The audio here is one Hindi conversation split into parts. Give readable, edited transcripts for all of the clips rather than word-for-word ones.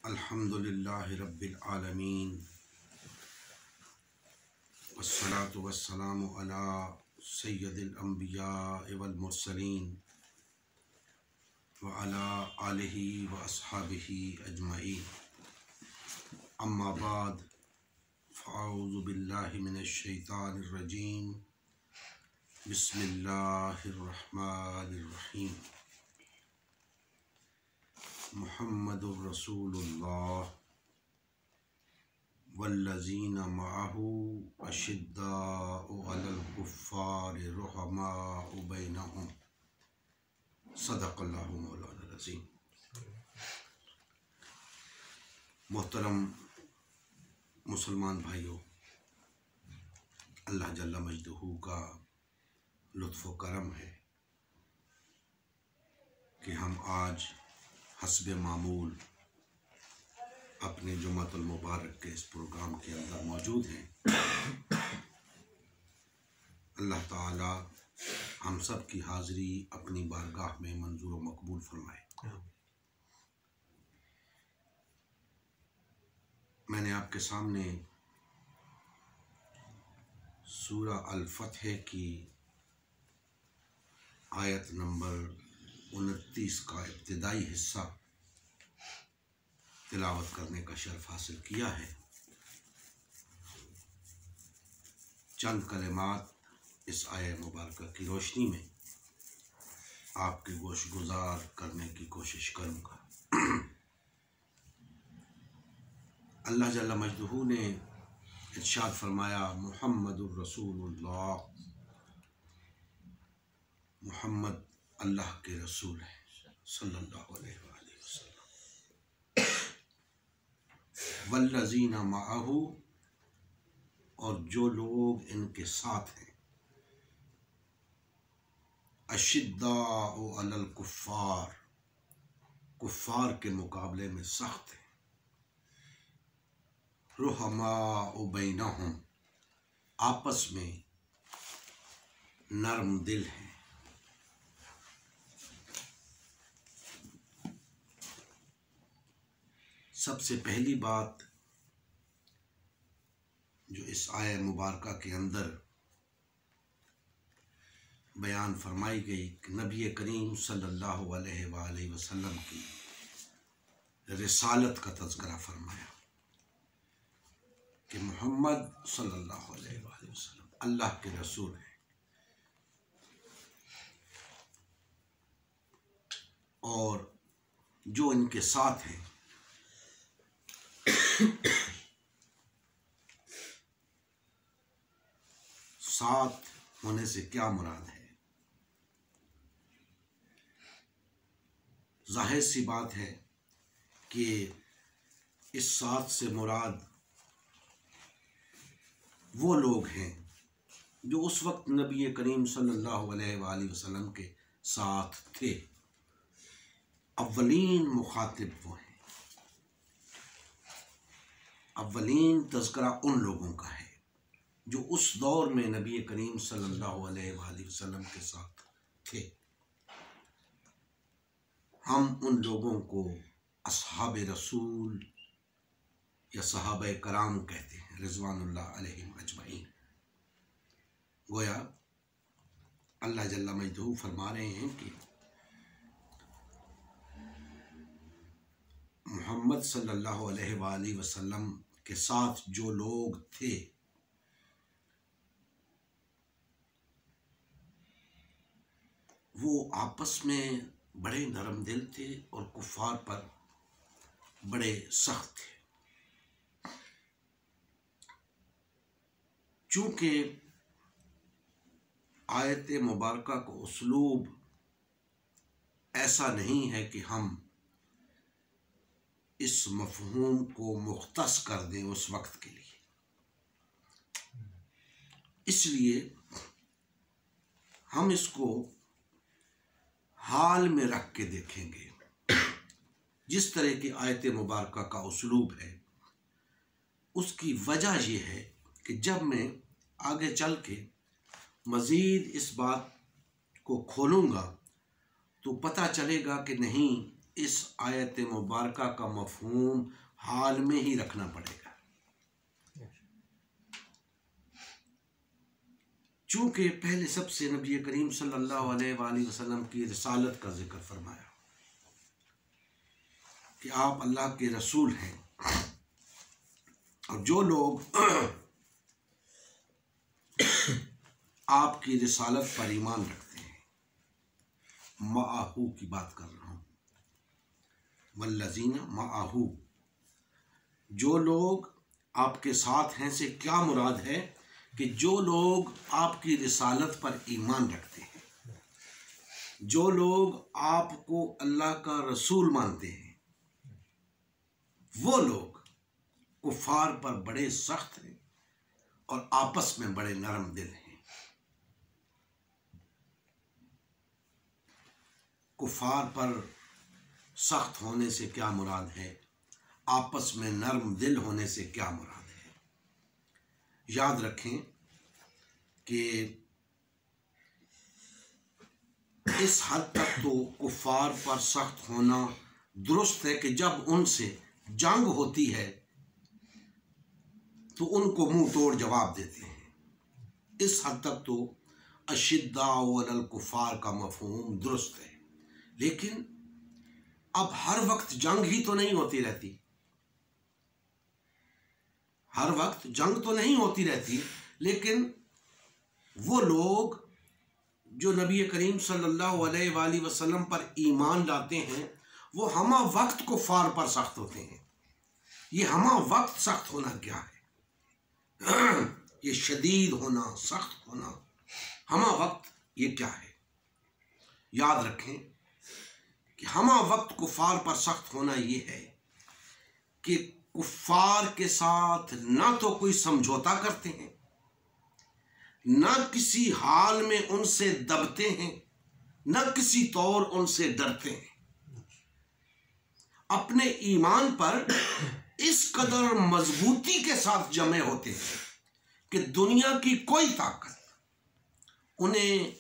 अल्हम्दुलिल्लाहि रब्बिल आलमीन वस्सलातु वस्सलामु अला सय्यदिल अंबिया वल मुरसलीन व अला आलिहि व अस्हाबिहि अजमईन। अम्मा बाद फ़अऊज़ु बिल्लाहि मिनश शैतानिर रजीम। बिस्मिल्लाहिर रहमानिर रहीम। मुहम्मदुर रसूलुल्लाह वल्लज़ीना मअहू अशिद्दाउ अलल कुफ़्फ़ारि रुहमाउ बैनहुम। सदक़ल्लाहु मौलाना अज़ीम। मोहतरम मुसलमान भाइयों, अल्लाह जल्ला मजदहू का लुत्फ़ व करम है कि हम आज हस्बे मामूल अपने जुम्मतुल मुबारक के इस प्रोग्राम के अंदर मौजूद हैं। अल्लाह ताला हम सब की हाज़िरी अपनी बारगाह में मंजूर व मकबूल फरमाए। मैंने आपके सामने सूरा अल-फतह की आयत नंबर 29 का इब्तिदाई हिस्सा तिलावत करने का शर्फ हासिल किया है। चंद कलिमात इस आयत मुबारक की रोशनी में आपके गोश गुजार करने की कोशिश करूँगा। अल्लाह जल्ला मजदहू ने इरशाद फरमाया, मुहम्मदुर रसूलुल्लाह, मुहम्मद अल्लाह के रसूल हैं सल्लल्लाहु अलैहि वसल्लम। वल्लज़ीना मअहू, और जो लोग इनके साथ हैं, अशिद्दाउ अलल कुफ़्फ़ार, कुफ़्फ़ार के मुकाबले में सख्त हैं, रुहमाउ बैनहुम, आपस में नरम दिल हैं। सबसे पहली बात जो इस आयत मुबारका के अंदर बयान फरमाई गई कि नबी करीम सल्लल्लाहु अलैहि वसल्लम की रिसालत का तज़किरा फरमाया कि मोहम्मद सल्लल्लाहु अलैहि वसल्लम अल्लाह के रसूल हैं और जो इनके साथ हैं साथ होने से क्या मुराद है? जाहिर सी बात है कि इस साथ से मुराद वो लोग हैं जो उस वक्त नबी करीम सल्लल्लाहु अलैहि वसल्लम के साथ थे। अव्वलीन मुखातिब वो हैं, अव्वलीन तज़किरा उन लोगों का है जो उस दौर में नबी करीम सल्लल्लाहु अलैहि वसल्लम के साथ थे। हम उन लोगों को अस्हाब रसूल या सहाबा कराम कहते हैं रिज़वानुल्लाह अलैहिम अजमईन। गोया अल्लाह जल्ला मजदहू फरमा रहे हैं कि मोहम्मद सल्लल्लाहु अलैहि वसल्लम के साथ जो लोग थे वो आपस में बड़े नरम दिल थे और कुफ़ार पर बड़े सख्त थे। चूँकि आयत मुबारका का उसलूब ऐसा नहीं है कि हम इस मफ़हूम को मुख्तस कर दें उस वक्त के लिए, इसलिए हम इसको हाल में रख के देखेंगे। जिस तरह की आयत मुबारका का उसलूब है उसकी वजह यह है कि जब मैं आगे चल के मज़ीद इस बात को खोलूँगा तो पता चलेगा कि नहीं, इस आयत मुबारका का मफहूम हाल में ही रखना पड़ेगा। चूंकि पहले सबसे नबी करीम सल्लल्लाहु अलैहि वसल्लम की रिसालत का जिक्र फरमाया कि आप अल्लाह के रसूल हैं, और जो लोग आपकी रिसालत पर ईमान रखते हैं, माहू की बात कर रहा हूँ, वल्लज़ीना माहू, जो लोग आपके साथ हैं से क्या मुराद है कि जो लोग आपकी रिसालत पर ईमान रखते हैं, जो लोग आपको अल्लाह का रसूल मानते हैं, वो लोग कुफार पर बड़े सख्त हैं और आपस में बड़े नरम दिल हैं। कुफार पर सख्त होने से क्या मुराद है, आपस में नरम दिल होने से क्या मुराद है? याद रखें कि इस हद तक तो कुफार पर सख्त होना दुरुस्त है कि जब उनसे जंग होती है तो उनको मुंह तोड़ जवाब देते हैं। इस हद तक तो अशिद्दाउ अलल कुफार का मफहूम दुरुस्त है। लेकिन अब हर वक्त जंग ही तो नहीं होती रहती, हर वक्त जंग तो नहीं होती रहती, लेकिन वो लोग जो नबी करीम सल्लल्लाहु अलैहि वसल्लम पर ईमान लाते हैं, वो हमा वक्त कुफार पर सख्त होते हैं। ये हमा वक्त सख्त होना क्या है? ये शदीद होना, सख्त होना, हमा वक्त, ये क्या है? याद रखें कि हमा वक्त कुफार पर सख्त होना ये है कि कुफार के साथ ना तो कोई समझौता करते हैं, ना किसी हाल में उनसे दबते हैं, ना किसी तौर उनसे डरते हैं। अपने ईमान पर इस कदर मजबूती के साथ जमे होते हैं कि दुनिया की कोई ताकत उन्हें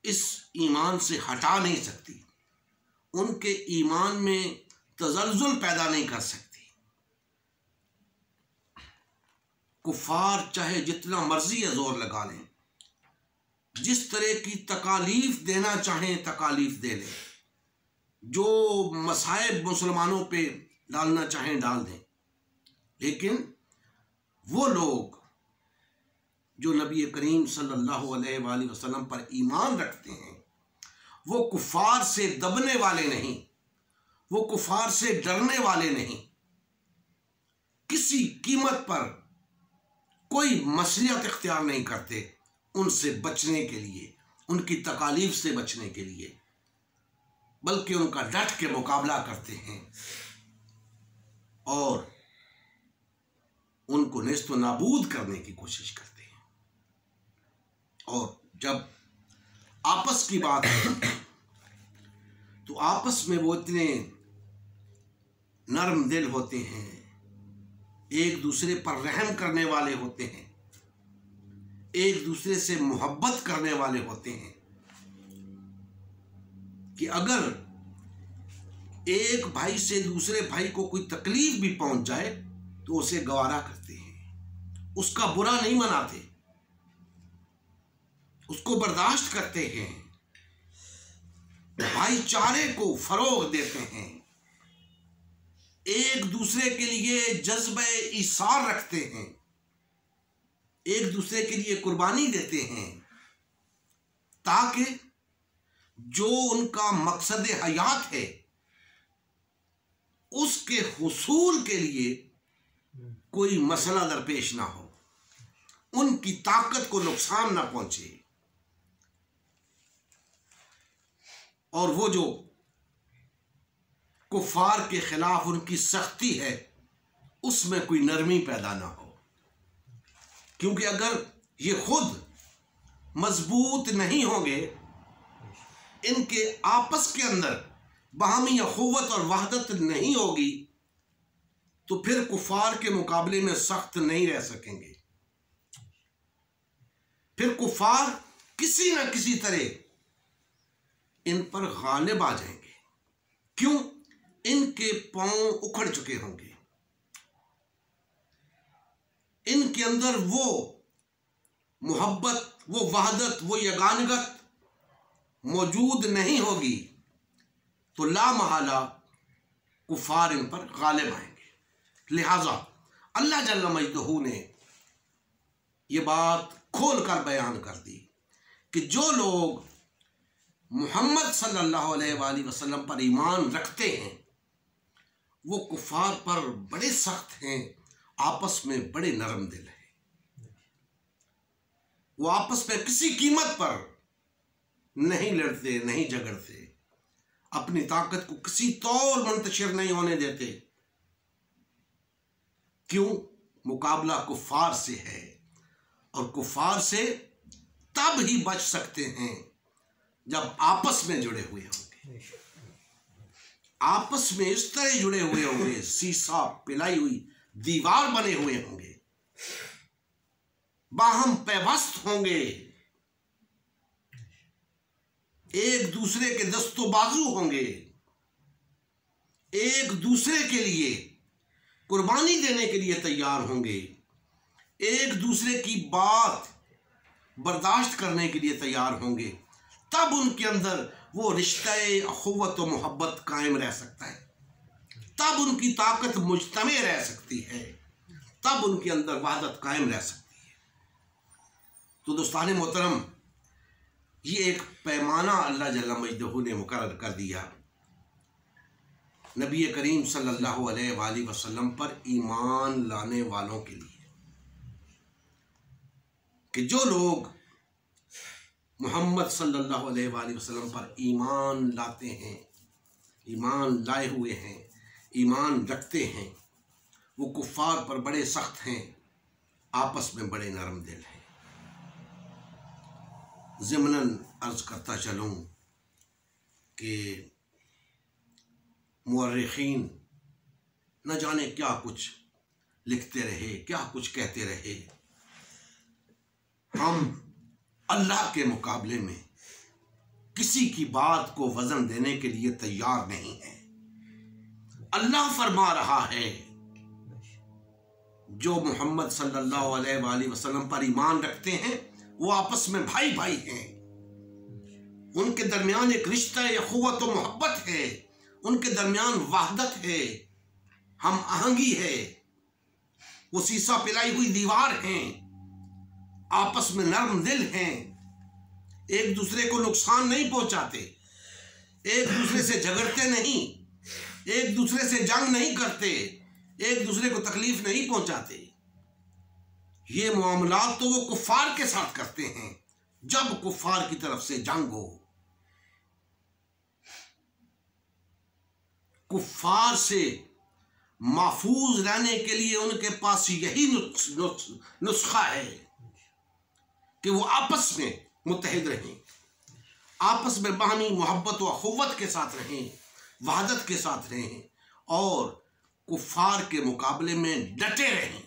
इस ईमान से हटा नहीं सकती, उनके ईमान में तजल्जुल पैदा नहीं कर सकती। कुफार चाहे जितना मर्जी जोर लगा लें, जिस तरह की तकालीफ देना चाहें तकालीफ दे लें, जो मसाइब मुसलमानों पे डालना चाहें डाल दें, लेकिन वो लोग जो नबी करीम सल्लल्लाहु अलैहि वसल्लम पर ईमान रखते हैं, वो कुफार से दबने वाले नहीं, वो कुफार से डरने वाले नहीं, किसी कीमत पर कोई मसलियत इख्तियार नहीं करते उनसे बचने के लिए, उनकी तकालीफ से बचने के लिए, बल्कि उनका डट के मुकाबला करते हैं और उनको नेस्तो नाबूद करने की कोशिश करते हैं। और जब आपस की बात है तो आपस में वो इतने नरम दिल होते हैं, एक दूसरे पर रहम करने वाले होते हैं, एक दूसरे से मोहब्बत करने वाले होते हैं कि अगर एक भाई से दूसरे भाई को कोई तकलीफ भी पहुंच जाए तो उसे गवारा करते हैं, उसका बुरा नहीं मनाते, उसको बर्दाश्त करते हैं, भाईचारे को फरोग देते हैं, एक दूसरे के लिए जज्बे ईसार रखते हैं, एक दूसरे के लिए कुर्बानी देते हैं, ताकि जो उनका मकसद हयात है उसके हुसूल के लिए कोई मसला दरपेश ना हो, उनकी ताकत को नुकसान ना पहुंचे। और वो जो कुफार के खिलाफ उनकी सख्ती है उसमें कोई नरमी पैदा ना हो, क्योंकि अगर ये खुद मजबूत नहीं होंगे, इनके आपस के अंदर बाहमी अखुव्वत और वहदत नहीं होगी, तो फिर कुफार के मुकाबले में सख्त नहीं रह सकेंगे। फिर कुफार किसी न किसी तरह इन पर गालिब आ जाएंगे, क्यों? इनके पांव उखड़ चुके होंगे, इनके अंदर वो मोहब्बत, वो वहदत, वो यगानगत मौजूद नहीं होगी, तो ला महला कुफार इन पर गालिब आएंगे। लिहाजा अल्लाह जल्ल मजदहू ने ये बात खोल कर बयान कर दी कि जो लोग मोहम्मद सल्लल्लाहु अलैहि वसल्लम पर ईमान रखते हैं वो कुफार पर बड़े सख्त हैं, आपस में बड़े नरम दिल हैं। वो आपस में किसी कीमत पर नहीं लड़ते, नहीं झगड़ते, अपनी ताकत को किसी तौर मुंतशिर नहीं होने देते। क्यों? मुकाबला कुफार से है, और कुफार से तब ही बच सकते हैं जब आपस में जुड़े हुए होंगे, आपस में इस तरह जुड़े हुए होंगे, सीसा पिलाई हुई दीवार बने हुए होंगे, बाहम पैवस्त होंगे, एक दूसरे के दस्तो बाजू होंगे, एक दूसरे के लिए कुर्बानी देने के लिए तैयार होंगे, एक दूसरे की बात बर्दाश्त करने के लिए तैयार होंगे। तब उनके अंदर वो रिश्ते अखुवत व मोहब्बत कायम रह सकता है, तब उनकी ताकत मुजतमे रह सकती है, तब उनके अंदर वहदत कायम रह सकती है। तो दोस्तान मोहतरम, ये एक पैमाना अल्लाह जल्ल मजदहू ने मुकर्रर कर दिया नबी करीम सल्लल्लाहु अलैहि वसल्लम पर ईमान लाने वालों के लिए, कि जो लोग मोहम्मद सल्लल्लाहु अलैहि वसल्लम पर ईमान लाते हैं, ईमान लाए हुए हैं, ईमान रखते हैं, वो कुफ़ार पर बड़े सख्त हैं, आपस में बड़े नरम दिल हैं। ज़िमनन अर्ज़ करता चलूँ कि मुअर्रिख़ीन न जाने क्या कुछ लिखते रहे, क्या कुछ कहते रहे, हम अल्लाह के मुकाबले में किसी की बात को वजन देने के लिए तैयार नहीं है। अल्लाह फरमा रहा है, जो मोहम्मद सल्लल्लाहु अलैहि वसल्लम पर ईमान रखते हैं वो आपस में भाई भाई हैं, उनके दरमियान एक रिश्ता अखुवत व मोहब्बत है, उनके दरमियान वहदत है, हम आहंगी है, वो सीसा पिलाई हुई दीवार हैं, आपस में नरम दिल हैं, एक दूसरे को नुकसान नहीं पहुंचाते, एक दूसरे से झगड़ते नहीं, एक दूसरे से जंग नहीं करते, एक दूसरे को तकलीफ नहीं पहुंचाते। ये मामलात तो वो कुफार के साथ करते हैं जब कुफार की तरफ से जंग हो। कुफार से महफूज रहने के लिए उनके पास यही नुस्खा है कि वो आपस में मुत्तहिद रहें, आपस में बाहमी मोहब्बत व अखुव्वत के साथ रहें, वहदत के साथ रहें, और कुफार के मुकाबले में डटे रहें,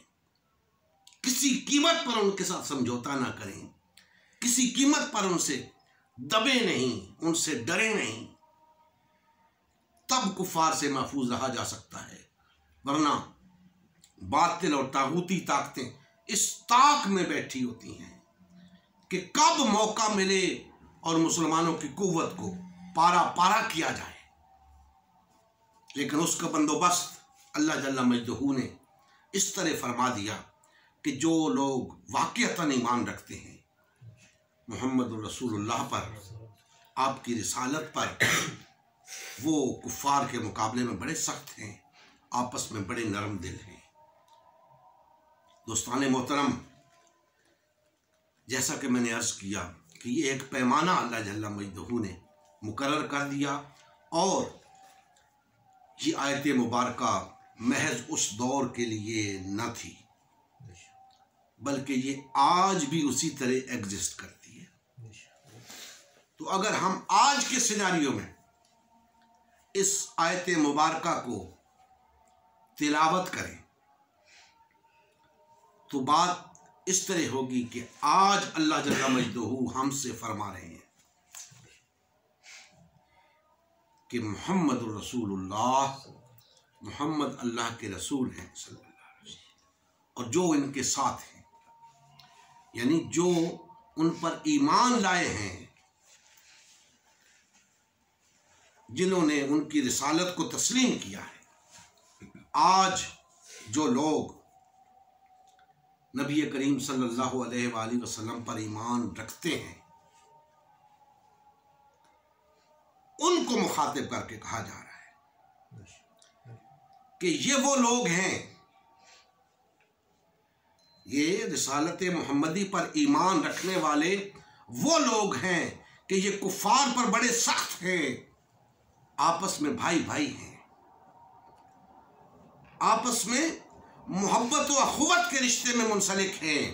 किसी कीमत पर उनके साथ समझौता ना करें, किसी कीमत पर उनसे दबे नहीं, उनसे डरे नहीं। तब कुफार से महफूज रहा जा सकता है, वरना बातिल और तागूती ताकतें इस ताक में बैठी होती हैं कि कब मौका मिले और मुसलमानों की कुव्वत को पारा पारा किया जाए। लेकिन उसका बंदोबस्त अल्लाह जल्ल मजदहू ने इस तरह फरमा दिया कि जो लोग वाक़अतन ईमान रखते हैं मोहम्मद रसूलुल्लाह पर, आपकी रिसालत पर, वो कुफ़ार के मुकाबले में बड़े सख्त हैं, आपस में बड़े नरम दिल हैं। दोस्तान मोहतरम, जैसा कि मैंने अर्ज़ किया कि ये एक पैमाना अल्लाह जल्ल मजदहू ने मुकर्रर कर दिया, और ये आयत मुबारका महज उस दौर के लिए न थी, बल्कि ये आज भी उसी तरह एग्जिस्ट करती है। तो अगर हम आज के सिनारियो में इस आयत मुबारका को तिलावत करें तो बात इस तरह होगी कि आज अल्लाह जल्ल मजदहू हमसे फरमा रहे हैं कि मोहम्मद रसूलुल्लाह, मोहम्मद अल्लाह के रसूल हैं सल्लल्लाहु अलैहि वसल्लम, और जो इनके साथ हैं, यानी जो उन पर ईमान लाए हैं, जिन्होंने उनकी रिसालत को तस्लीम किया है। आज जो लोग नबी करीम सल्लल्लाहु अलैहि वसल्लम पर ईमान रखते हैं, उनको मुखातिब करके कहा जा रहा है कि ये वो लोग हैं, ये रिसालत मोहम्मदी पर ईमान रखने वाले वो लोग हैं कि ये कुफार पर बड़े सख्त हैं, आपस में भाई भाई हैं, आपस में मोहब्बत व अखुवत के रिश्ते में मुंसलिक हैं,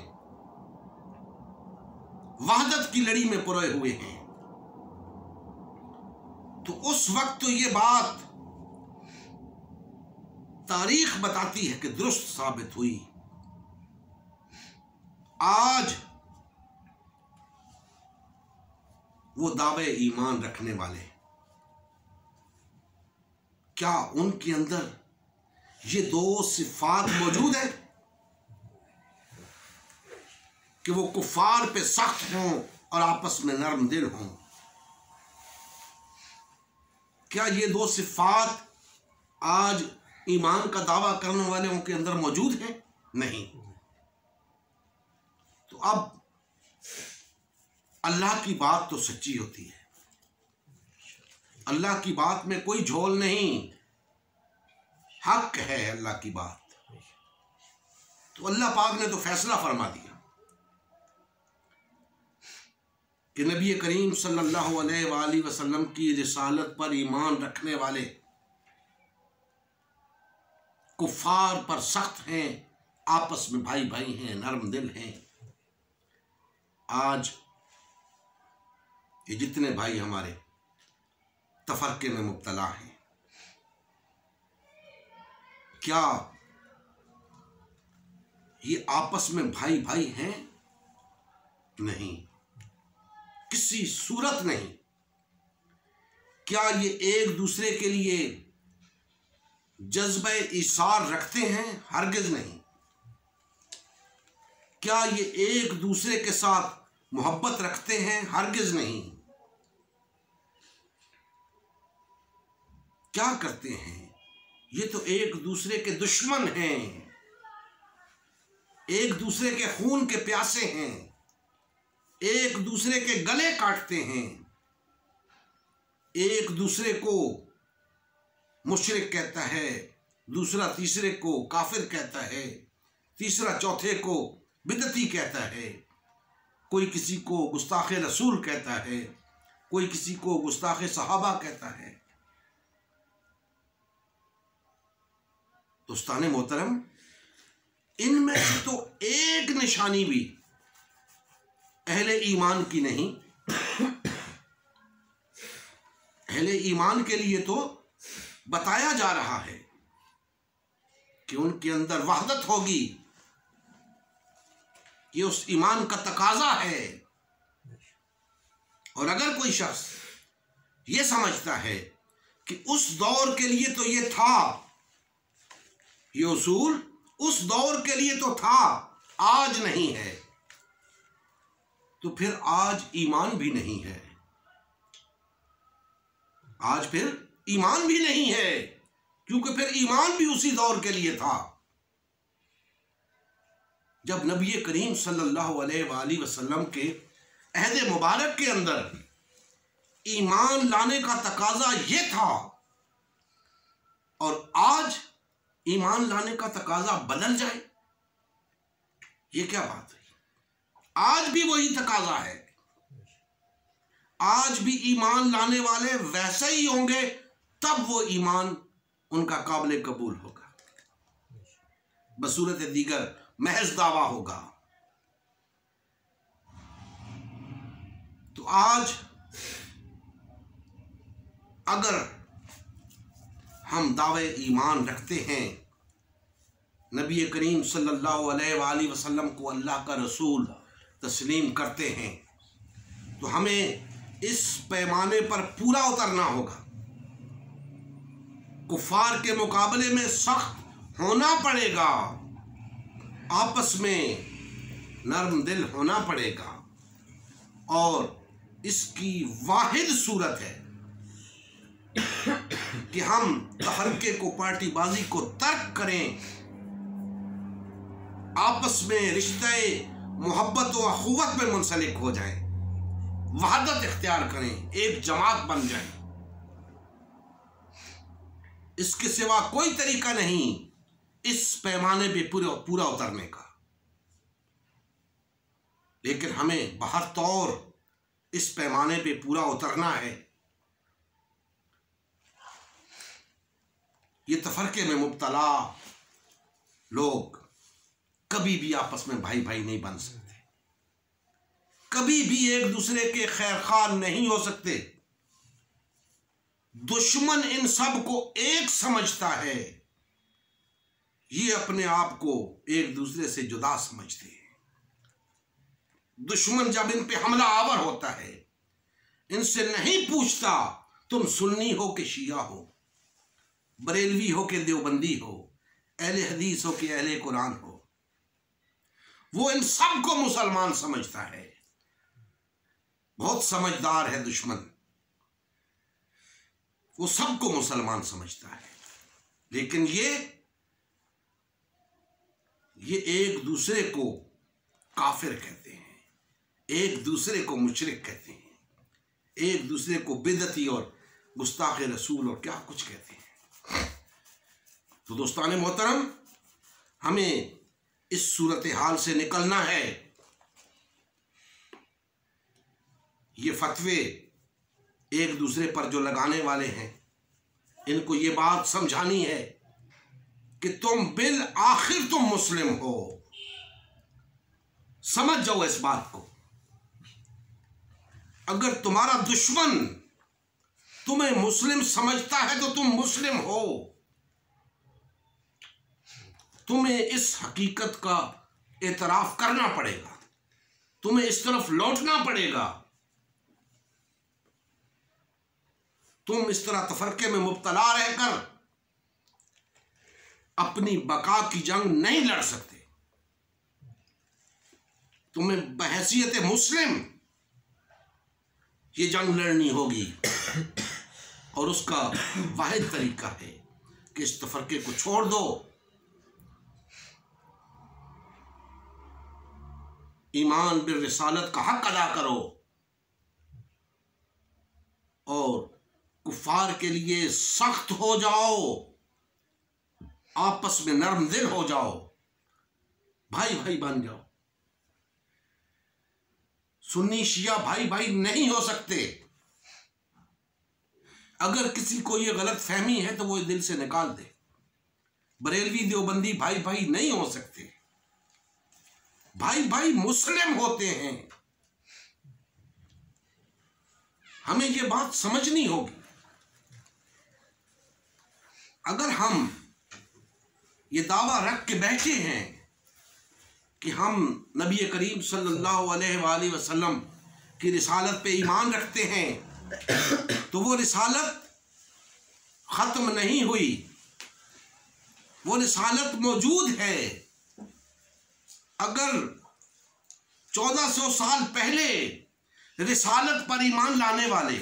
वहदत की लड़ी में पुरोए हुए हैं। तो उस वक्त तो ये बात तारीख बताती है कि दुरुस्त साबित हुई। आज वो दावे ईमान रखने वाले, क्या उनके अंदर ये दो सिफात मौजूद है कि वो कुफार पे सख्त हों और आपस में नरम दिल हों? क्या ये दो सिफात आज ईमान का दावा करने वालों के अंदर मौजूद है? नहीं। तो अब अल्लाह की बात तो सच्ची होती है, अल्लाह की बात में कोई झोल नहीं, हक है अल्लाह की बात। तो अल्लाह पाक ने तो फैसला फरमा दिया कि नबी करीम सल्लल्लाहु अलैहि वसल्लम की रिसालत पर ईमान रखने वाले कुफार पर सख्त हैं, आपस में भाई भाई हैं, नरम दिल हैं। आज ये जितने भाई हमारे तफरके में मुब्तला हैं, क्या ये आपस में भाई भाई हैं? नहीं, किसी सूरत नहीं। क्या ये एक दूसरे के लिए जज्बे इसार रखते हैं? हरगिज नहीं। क्या ये एक दूसरे के साथ मोहब्बत रखते हैं? हरगिज नहीं। क्या करते हैं? ये तो एक दूसरे के दुश्मन हैं, एक दूसरे के खून के प्यासे हैं, एक दूसरे के गले काटते हैं, एक दूसरे को मुशरिक कहता है, दूसरा तीसरे को काफिर कहता है, तीसरा चौथे को बिदती कहता है, कोई किसी को गुस्ताखे रसूल कहता है, कोई किसी को गुस्ताखे सहाबा कहता है। दोस्ताने मोहतरम, इनमें से तो एक निशानी भी अहले ईमान की नहीं। अहले ईमान के लिए तो बताया जा रहा है कि उनके अंदर वहदत होगी, ये उस ईमान का तकाजा है। और अगर कोई शख्स ये समझता है कि उस दौर के लिए तो ये था, ये उसूल उस दौर के लिए तो था, आज नहीं है, तो फिर आज ईमान भी नहीं है। आज फिर ईमान भी नहीं है, क्योंकि फिर ईमान भी उसी दौर के लिए था जब नबी करीम सल्लल्लाहु अलैहि वसल्लम के अहद मुबारक के अंदर ईमान लाने का तकाजा ये था, और आज ईमान लाने का तकाजा बदल जाए, ये क्या बात है? आज भी वही तकाजा है, आज भी ईमान लाने वाले वैसे ही होंगे, तब वो ईमान उनका काबिल कबूल होगा, बसूरत दीगर महज दावा होगा। तो आज अगर हम दावे ईमान रखते हैं, नबी करीम सल्लल्लाहु अलैहि वसल्लम को अल्लाह का रसूल तस्लीम करते हैं, तो हमें इस पैमाने पर पूरा उतरना होगा कुफार के मुकाबले में सख्त होना पड़ेगा, आपस में नरम दिल होना पड़ेगा, और इसकी वाहिद सूरत है कि हम तफरके को, पार्टीबाजी को तर्क करें, आपस में रिश्ते मोहब्बत और अखुवत में मुंसलिक हो जाएं, वहदत इख्तियार करें, एक जमात बन जाएं। इसके सिवा कोई तरीका नहीं इस पैमाने पे पूरा उतरने का। लेकिन हमें बहर तौर इस पैमाने पे पूरा उतरना है। ये तफरके में मुब्तला लोग कभी भी आपस में भाई भाई नहीं बन सकते, कभी भी एक दूसरे के खैरखां नहीं हो सकते। दुश्मन इन सब को एक समझता है, ये अपने आप को एक दूसरे से जुदा समझते हैं। दुश्मन जब इन पे हमला आवर होता है, इनसे नहीं पूछता तुम सुन्नी हो कि शिया हो, बरेलवी हो कि देवबंदी हो, अहले हदीस हो कि अहले कुरान हो, वो इन सब को मुसलमान समझता है। बहुत समझदार है दुश्मन, वो सबको मुसलमान समझता है। लेकिन ये एक दूसरे को काफिर कहते हैं, एक दूसरे को मुशरिक कहते हैं, एक दूसरे को बिदअती और गुस्ताख रसूल और क्या कुछ कहते हैं। तो दोस्तान मोहतरम, हमें इस सूरत हाल से निकलना है। ये फतवे एक दूसरे पर जो लगाने वाले हैं, इनको ये बात समझानी है कि तुम बिल आखिर तुम मुस्लिम हो। समझ जाओ इस बात को। अगर तुम्हारा दुश्मन तुम्हें मुस्लिम समझता है तो तुम मुस्लिम हो। तुम्हें इस हकीकत का एतराफ करना पड़ेगा, तुम्हें इस तरफ लौटना पड़ेगा। तुम इस तरह तफरके में मुब्तला रहकर अपनी बका की जंग नहीं लड़ सकते। तुम्हें बहैसियत मुस्लिम ये जंग लड़नी होगी, और उसका वाहिद तरीका है कि इस तफरके को छोड़ दो, ईमान बिर रिसालत का हक अदा करो, और कुफार के लिए सख्त हो जाओ, आपस में नरम दिल हो जाओ, भाई भाई बन जाओ। सुन्नी शिया भाई भाई नहीं हो सकते। अगर किसी को यह गलत फहमी है तो वो दिल से निकाल दे। बरेलवी देवबंदी भाई भाई नहीं हो सकते। भाई भाई मुस्लिम होते हैं। हमें यह बात समझनी होगी। अगर हम ये दावा रख के बैठे हैं कि हम नबी करीम सल्लल्लाहु अलैहि वसल्लम की रिसालत पे ईमान रखते हैं, तो वो रिसालत ख़त्म नहीं हुई, वो रिसालत मौजूद है। अगर 1400 साल पहले रिसालत पर ईमान लाने वाले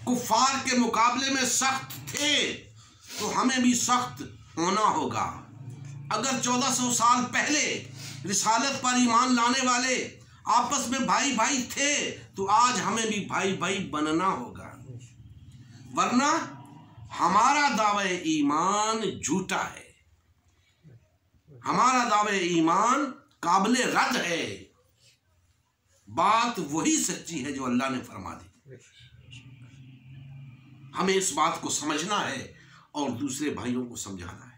कुफार के मुकाबले में सख्त थे, तो हमें भी सख्त होना होगा। अगर 1400 साल पहले रिसालत पर ईमान लाने वाले आपस में भाई भाई थे, तो आज हमें भी भाई भाई बनना होगा, वरना हमारा दावे ईमान झूठा है, हमारा दावे ईमान काबिले रद्द है। बात वही सच्ची है जो अल्लाह ने फरमा दी। हमें इस बात को समझना है और दूसरे भाइयों को समझाना है।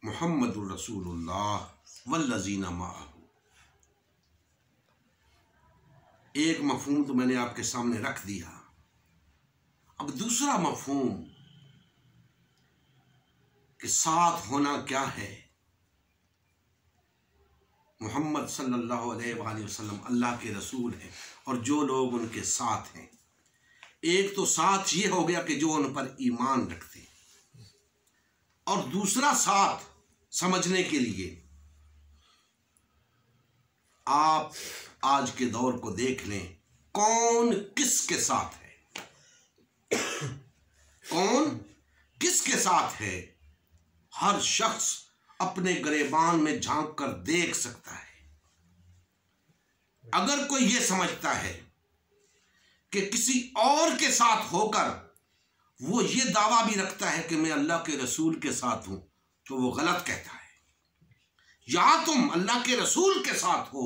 मुहम्मदुर रसूलुल्लाह वल्लज़ीना माअहू, एक मफहूम तो मैंने आपके सामने रख दिया। अब दूसरा मफहूम कि साथ होना क्या है। मोहम्मद सल्लल्लाहु अलैहि वसल्लम अल्लाह के रसूल हैं, और जो लोग उनके साथ हैं एक तो साथ ये हो गया कि जो उन पर ईमान रखते हैं, और दूसरा साथ समझने के लिए आप आज के दौर को देख लें, कौन किसके साथ है, कौन किसके साथ है। हर शख्स अपने गिरेबान में झांक कर देख सकता है। अगर कोई यह समझता है कि किसी और के साथ होकर वो ये दावा भी रखता है कि मैं अल्लाह के रसूल के साथ हूं, तो वो गलत कहता है। या तुम अल्लाह के रसूल के साथ हो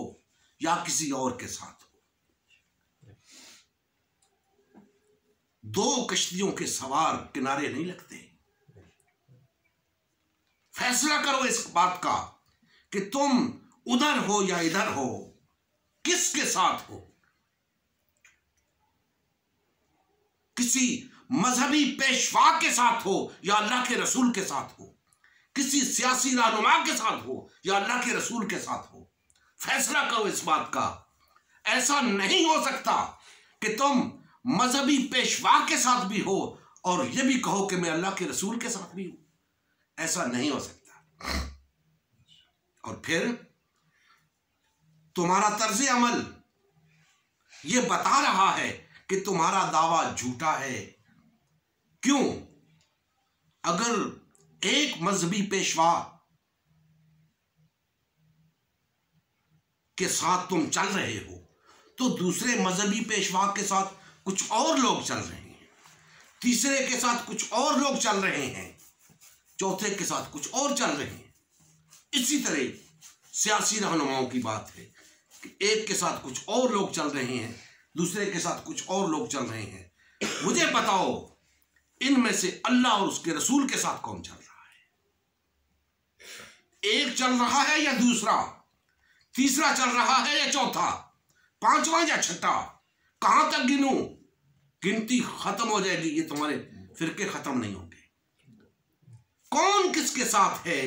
या किसी और के साथ हो। दो कश्तियों के सवार किनारे नहीं लगते। फैसला करो इस बात का कि तुम उधर हो या इधर हो, किसके साथ हो। किसी मजहबी पेशवा के साथ हो या अल्लाह के रसूल के साथ हो, किसी सियासी रहनुमा के साथ हो या अल्लाह के रसूल के साथ हो। फैसला करो इस बात का। ऐसा नहीं हो सकता कि तुम मजहबी पेशवा के साथ भी हो और यह भी कहो कि मैं अल्लाह के रसूल के साथ भी हूं। ऐसा नहीं हो सकता। और फिर तुम्हारा तर्ज अमल यह बता रहा है कि तुम्हारा दावा झूठा है। क्यों? अगर एक मजहबी पेशवा के साथ तुम चल रहे हो तो दूसरे मजहबी पेशवा के साथ कुछ और लोग चल रहे हैं, तीसरे के साथ कुछ और लोग चल रहे हैं, चौथे के साथ कुछ और चल रहे हैं। इसी तरह सियासी रहनुमाओं की बात है कि एक के साथ कुछ और लोग चल रहे हैं, दूसरे के साथ कुछ और लोग चल रहे हैं। मुझे बताओ इनमें से अल्लाह और उसके रसूल के साथ कौन चल रहा है? एक चल रहा है या दूसरा? तीसरा चल रहा है या चौथा? पांचवा या छठा? कहां तक गिनूं? गिनती खत्म हो जाएगी, ये तुम्हारे फिरके खत्म नहीं होंगे। कौन किसके साथ है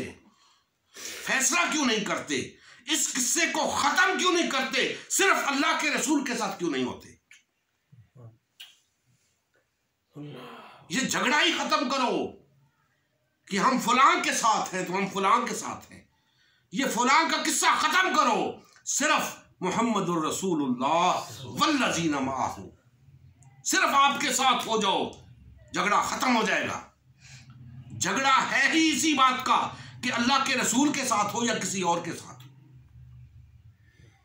फैसला क्यों नहीं करते? इस किस्से को खत्म क्यों नहीं करते? सिर्फ अल्लाह के रसूल के साथ क्यों नहीं होते? ये झगड़ा ही खत्म करो कि हम फलां के साथ हैं तो हम फलां के साथ हैं। ये फलां का किस्सा खत्म करो। सिर्फ मुहम्मदुर रसूलुल्लाह वल्लज़ीना माअहू, सिर्फ आपके साथ हो जाओ, झगड़ा खत्म हो जाएगा। झगड़ा है ही इसी बात का कि अल्लाह के रसूल के साथ हो या किसी और के साथ हो।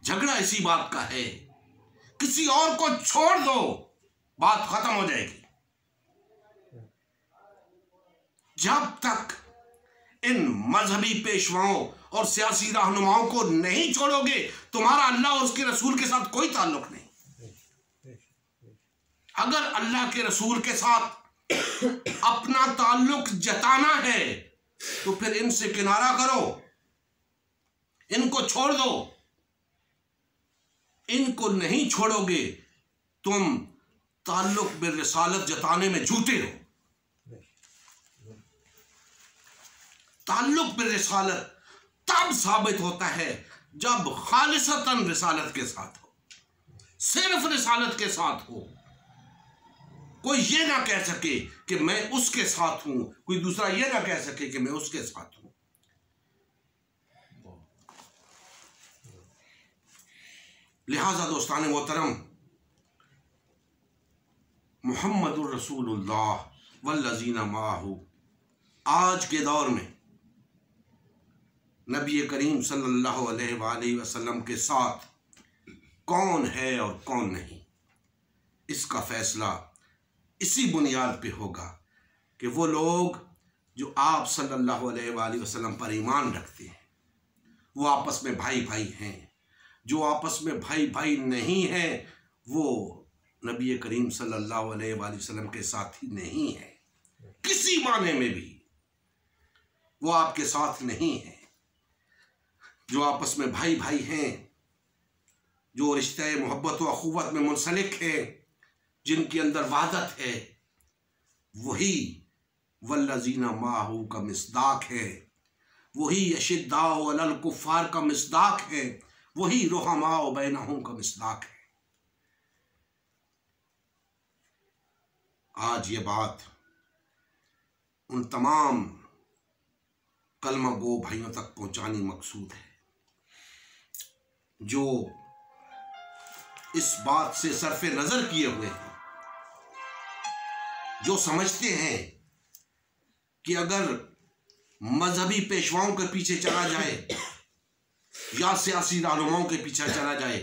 झगड़ा इसी बात का है। किसी और को छोड़ दो, बात खत्म हो जाएगी। जब तक इन मजहबी पेशवाओं और सियासी रहनुमाओं को नहीं छोड़ोगे, तुम्हारा अल्लाह और उसके रसूल के साथ कोई ताल्लुक नहीं। अगर अल्लाह के रसूल के साथ अपना ताल्लुक जताना है तो फिर इनसे किनारा करो, इनको छोड़ दो। इनको नहीं छोड़ोगे तुम ताल्लुक बिर रिसालत जताने में झूठे हो। ताल्लुक बिर रिसालत तब साबित होता है जब खालिसतन रिसालत के साथ हो, सिर्फ रिसालत के साथ हो। कोई ये ना कह सके कि मैं उसके साथ हूं, कोई दूसरा ये ना कह सके कि मैं उसके साथ हूं। लिहाजा दोस्तान मोहतरम, मुहम्मदुर रसूलुल्लाह वल्लज़ीना माअहू, आज के दौर में नबी करीम सल्लल्लाहु अलैहि वसल्लम के साथ कौन है और कौन नहीं, इसका फैसला इसी बुनियाद पे होगा कि वो लोग जो आप सल्लल्लाहु अलैहि वसल्लम पर ईमान रखते हैं वो आपस में भाई भाई हैं। जो आपस में भाई भाई नहीं हैं वो नबी करीम सल्लल्लाहु अलैहि वसल्लम के साथ ही नहीं है। किसी माने में भी वो आपके साथ नहीं है। जो आपस में भाई भाई हैं, जो रिश्ते मोहब्बत व अखुवत में मुंसलिक है, जिनके अंदर वहदत है, वही वल्लज़ीना माअहू का मिस्दाक है, वही अशिद्दाउ अलल कुफ़ार का मिस्दाक है, वही रुहमाउ बैनहुम का मिस्दाक है। आज ये बात उन तमाम कलमा गो भाइयों तक पहुंचानी मकसूद है जो इस बात से सरफे नजर किए हुए हैं, जो समझते हैं कि अगर मजहबी पेशवाओं के पीछे चला जाए या सियासी रहनुमाओं के पीछे चला जाए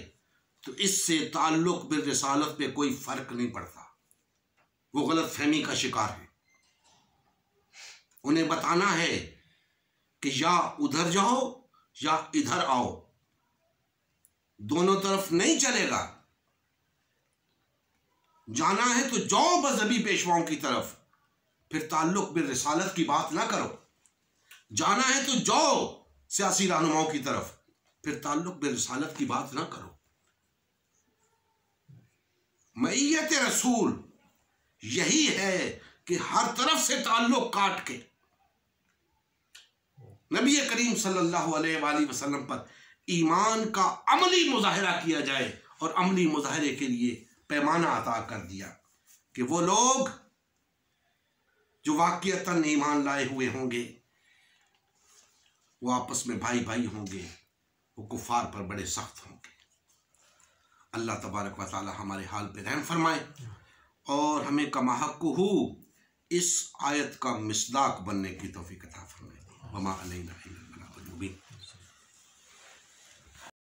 तो इससे ताल्लुक बिल रिसालत पे कोई फर्क नहीं पड़ता। वो गलत फहमी का शिकार है। उन्हें बताना है कि या उधर जाओ या इधर आओ, दोनों तरफ नहीं चलेगा। जाना है तो जाओ मजहबी पेशवाओं की तरफ, फिर ताल्लुक बिल रिसालत की बात ना करो। जाना है तो जाओ सियासी रहनुमाओं की तरफ, फिर ताल्लुक बिल रिसालत की बात ना करो। मईयत रसूल यही है कि हर तरफ से ताल्लुक काट के नबी करीम सल्लल्लाहु अलैहि वसल्लम पर ईमान का अमली मुजाहिरा किया जाए, और अमली मुजाहिरे के लिए पैमाना अता कर दिया कि वो लोग जो वाक़ियतन ईमान लाए हुए होंगे वो आपस में भाई भाई होंगे, वो कुफार पर बड़े सख्त होंगे। अल्लाह तबारक व तआला हमारे हाल पे रहम फरमाए और हमें कमा हक़्क़ुहू इस आयत का मिस्दाक बनने की तौफीक अता फरमाए। वमा अलैना इल्ला